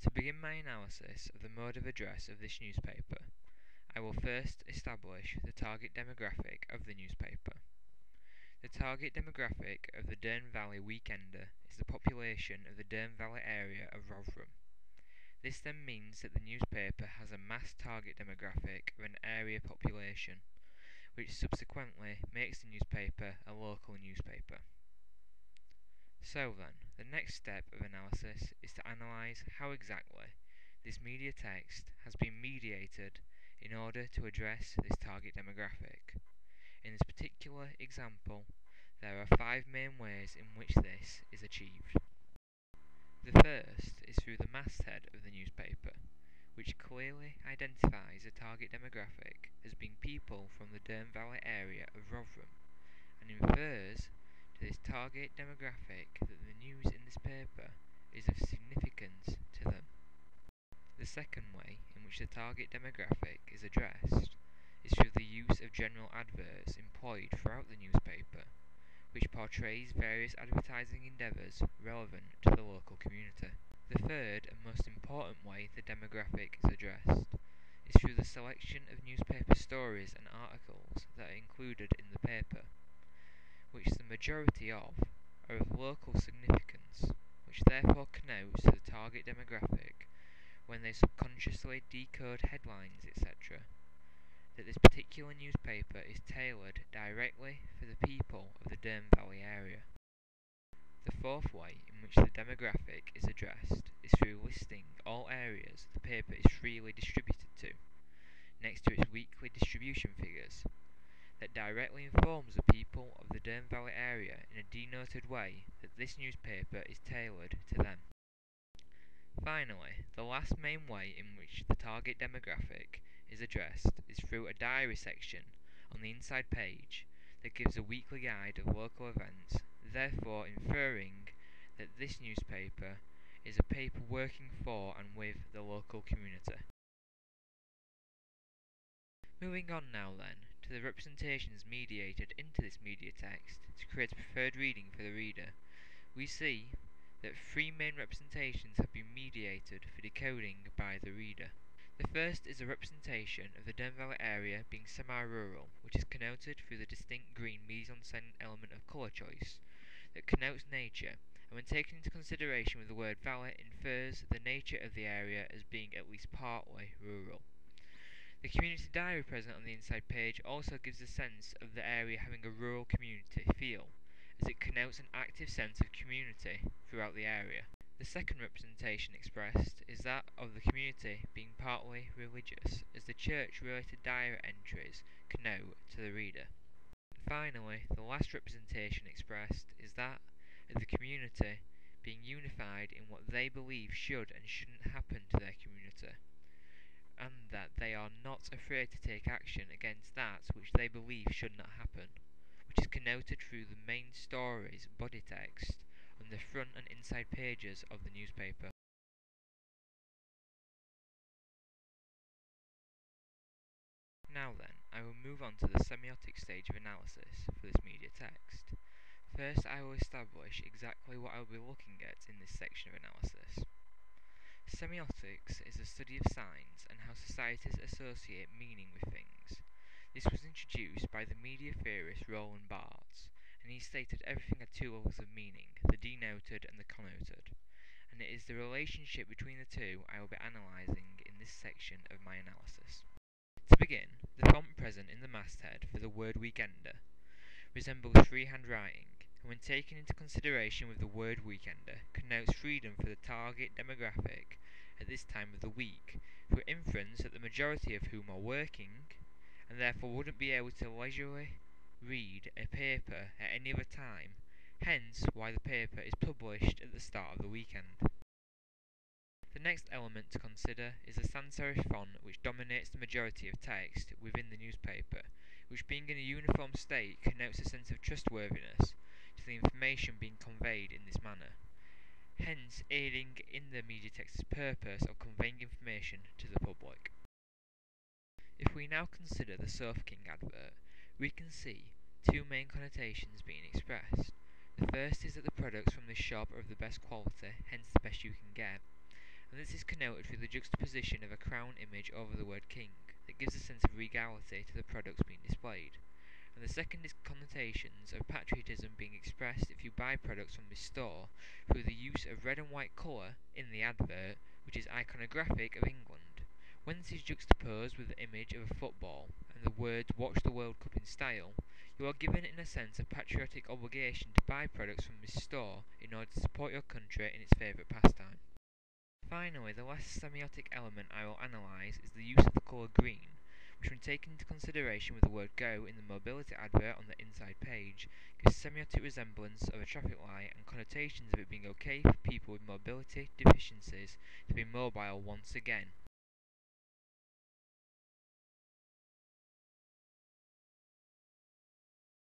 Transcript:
To begin my analysis of the mode of address of this newspaper, I will first establish the target demographic of the newspaper. The target demographic of the Dearne Valley Weekender is the population of the Dearne Valley area of Rotherham. This then means that the newspaper has a mass target demographic of an area population, which subsequently makes the newspaper a local newspaper. So then, the next step of analysis is to analyse how exactly this media text has been mediated in order to address this target demographic. In this particular example, there are 5 main ways in which this is achieved. The first is through the masthead of the newspaper, which clearly identifies the target demographic as being people from the Dearne Valley area of Rotherham, and infers to this target demographic that the news in this paper is of significance to them. The second way in which the target demographic is addressed is through the use of general adverts employed throughout the newspaper, which portrays various advertising endeavours relevant to the local community. The third and most important way the demographic is addressed is through the selection of newspaper stories and articles that are included in the paper, which the majority of are of local significance, which therefore connotes to the target demographic when they subconsciously decode headlines, etc., that this particular newspaper is tailored directly for the people of the Dearne Valley area. The fourth way in which the demographic is addressed is through listing all areas the paper is freely distributed to, next to its weekly distribution figures, that directly informs the people of the Dearne Valley area in a denoted way that this newspaper is tailored to them. Finally, the last main way in which the target demographic is addressed is through a diary section on the inside page that gives a weekly guide of local events, therefore inferring that this newspaper is a paper working for and with the local community. Moving on now then to the representations mediated into this media text to create a preferred reading for the reader, we see that 3 main representations have been mediated for decoding by the reader. The first is a representation of the Dearne Valley area being semi-rural, which is connoted through the distinct green mise-en-scène element of colour choice that connotes nature, and when taken into consideration with the word valley, infers the nature of the area as being at least partly rural. The community diary present on the inside page also gives a sense of the area having a rural community feel, as it connotes an active sense of community throughout the area. The second representation expressed is that of the community being partly religious, as the church-related diary entries connote to the reader. And finally, the last representation expressed is that of the community being unified in what they believe should and shouldn't happen to their community, and that they are not afraid to take action against that which they believe should not happen, which is connoted through the main story's body text on the front and inside pages of the newspaper. Now then, I will move on to the semiotic stage of analysis for this media text. First, I will establish exactly what I will be looking at in this section of analysis. Semiotics is the study of signs and how societies associate meaning with things. This was introduced by the media theorist Roland Barthes, and he stated everything had 2 levels of meaning, the denoted and the connoted, and it is the relationship between the two I will be analysing in this section of my analysis. To begin, the font present in the masthead for the word weekender resembles freehand writing, and when taken into consideration with the word weekender, connotes freedom for the target demographic at this time of the week, through inference that the majority of whom are working, and therefore wouldn't be able to leisurely read a paper at any other time, hence why the paper is published at the start of the weekend. The next element to consider is the sans serif font which dominates the majority of text within the newspaper, which being in a uniform state connotes a sense of trustworthiness to the information being conveyed in this manner, hence aiding in the media text's purpose of conveying information to the public. If we now consider the Sofa King advert, we can see 2 main connotations being expressed. The first is that the products from this shop are of the best quality, hence the best you can get, and this is connoted through the juxtaposition of a crown image over the word king, that gives a sense of regality to the products being displayed. And the second is connotations of patriotism being expressed if you buy products from this store through the use of red and white colour in the advert, which is iconographic of England. When this is juxtaposed with the image of a football and the words "Watch the World Cup in style," you are given in a sense a patriotic obligation to buy products from this store in order to support your country in its favourite pastime. Finally, the last semiotic element I will analyse is the use of the colour green, which when taken into consideration with the word "go" in the mobility advert on the inside page, gives semiotic resemblance of a traffic light and connotations of it being okay for people with mobility deficiencies to be mobile once again.